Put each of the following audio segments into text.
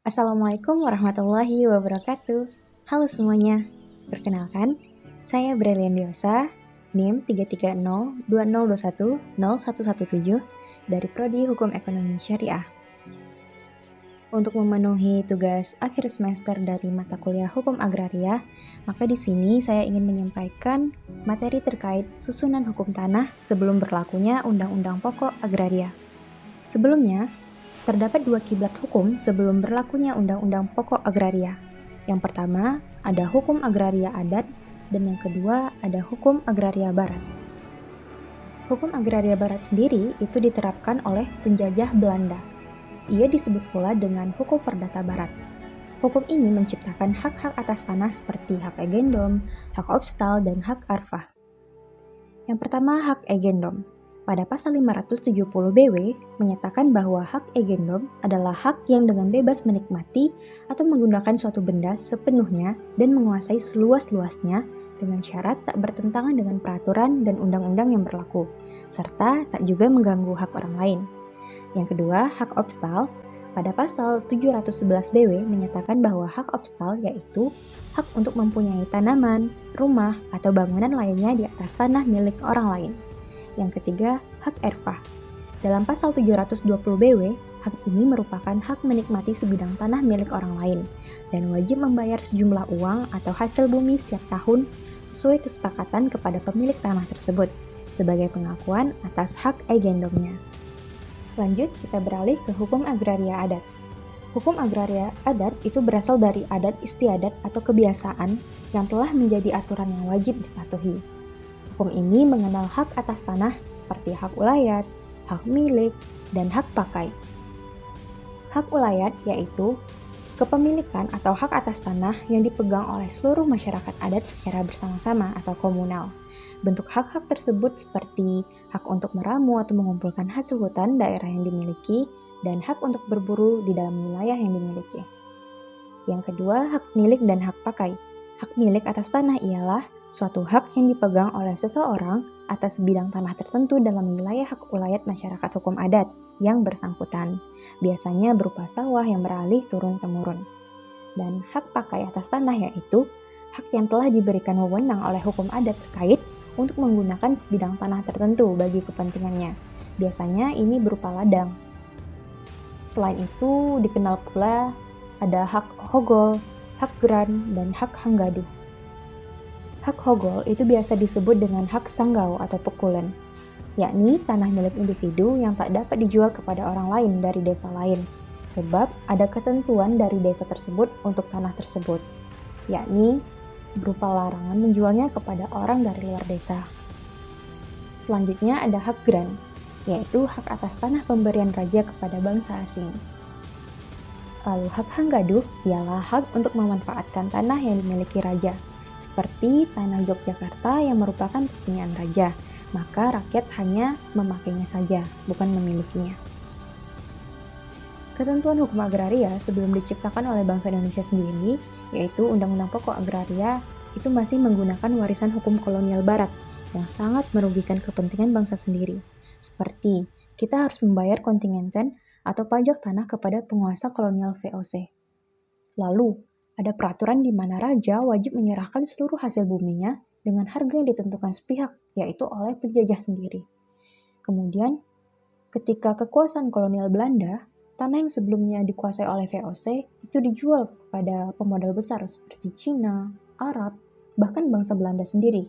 Assalamualaikum warahmatullahi wabarakatuh. Halo semuanya, perkenalkan, saya Brelian Diosa, NIM 33020210117 dari Prodi Hukum Ekonomi Syariah. Untuk memenuhi tugas akhir semester dari mata kuliah Hukum Agraria, maka di sini saya ingin menyampaikan materi terkait susunan hukum tanah sebelum berlakunya Undang-Undang Pokok Agraria. Sebelumnya, terdapat dua kiblat hukum sebelum berlakunya Undang-Undang Pokok Agraria. Yang pertama, ada Hukum Agraria Adat, dan yang kedua, ada Hukum Agraria Barat. Hukum Agraria Barat sendiri itu diterapkan oleh penjajah Belanda. Ia disebut pula dengan Hukum Perdata Barat. Hukum ini menciptakan hak-hak atas tanah seperti hak egendom, hak opstal, dan hak arfah. Yang pertama, hak egendom. Pada pasal 570 BW menyatakan bahwa hak egendom adalah hak yang dengan bebas menikmati atau menggunakan suatu benda sepenuhnya dan menguasai seluas-luasnya dengan syarat tak bertentangan dengan peraturan dan undang-undang yang berlaku, serta tak juga mengganggu hak orang lain. Yang kedua, hak opstal. Pada pasal 711 BW menyatakan bahwa hak opstal yaitu hak untuk mempunyai tanaman, rumah, atau bangunan lainnya di atas tanah milik orang lain. Yang ketiga, hak erfah. Dalam pasal 720 BW, hak ini merupakan hak menikmati sebidang tanah milik orang lain dan wajib membayar sejumlah uang atau hasil bumi setiap tahun sesuai kesepakatan kepada pemilik tanah tersebut sebagai pengakuan atas hak egendomnya. Lanjut, kita beralih ke hukum agraria adat. Hukum agraria adat itu berasal dari adat istiadat atau kebiasaan yang telah menjadi aturan yang wajib dipatuhi. Hukum ini mengenal hak atas tanah seperti hak ulayat, hak milik, dan hak pakai. Hak ulayat yaitu kepemilikan atau hak atas tanah yang dipegang oleh seluruh masyarakat adat secara bersama-sama atau komunal. Bentuk hak-hak tersebut seperti hak untuk meramu atau mengumpulkan hasil hutan daerah yang dimiliki dan hak untuk berburu di dalam wilayah yang dimiliki. Yang kedua, hak milik dan hak pakai. Hak milik atas tanah ialah suatu hak yang dipegang oleh seseorang atas bidang tanah tertentu dalam wilayah hak ulayat masyarakat hukum adat yang bersangkutan, biasanya berupa sawah yang beralih turun-temurun. Dan hak pakai atas tanah yaitu hak yang telah diberikan wewenang oleh hukum adat terkait untuk menggunakan sebidang tanah tertentu bagi kepentingannya. Biasanya ini berupa ladang. Selain itu, dikenal pula ada hak hogol, hak geran, dan hak hanggaduh. Hak hogol itu biasa disebut dengan hak sanggau atau pukulan, yakni tanah milik individu yang tak dapat dijual kepada orang lain dari desa lain, sebab ada ketentuan dari desa tersebut untuk tanah tersebut, yakni berupa larangan menjualnya kepada orang dari luar desa. Selanjutnya ada hak geran, yaitu hak atas tanah pemberian raja kepada bangsa asing. Lalu hak hanggaduh ialah hak untuk memanfaatkan tanah yang dimiliki raja, seperti tanah Yogyakarta yang merupakan kepunyaan raja, maka rakyat hanya memakainya saja, bukan memilikinya. Ketentuan hukum agraria sebelum diciptakan oleh bangsa Indonesia sendiri, yaitu Undang-Undang Pokok Agraria, itu masih menggunakan warisan hukum kolonial barat yang sangat merugikan kepentingan bangsa sendiri. Seperti, kita harus membayar kontingenten atau pajak tanah kepada penguasa kolonial VOC. Lalu, ada peraturan di mana raja wajib menyerahkan seluruh hasil buminya dengan harga yang ditentukan sepihak, yaitu oleh penjajah sendiri. Kemudian, ketika kekuasaan kolonial Belanda, tanah yang sebelumnya dikuasai oleh VOC itu dijual kepada pemodal besar seperti Cina, Arab, bahkan bangsa Belanda sendiri,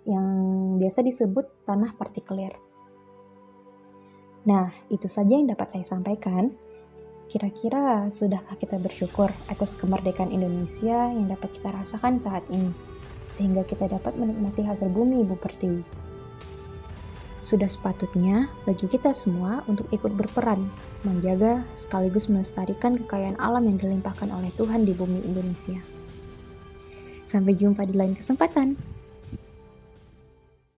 yang biasa disebut tanah partikelir. Nah, itu saja yang dapat saya sampaikan. Kira-kira sudahkah kita bersyukur atas kemerdekaan Indonesia yang dapat kita rasakan saat ini, sehingga kita dapat menikmati hasil bumi Ibu Pertiwi? Sudah sepatutnya bagi kita semua untuk ikut berperan, menjaga sekaligus melestarikan kekayaan alam yang dilimpahkan oleh Tuhan di bumi Indonesia. Sampai jumpa di lain kesempatan.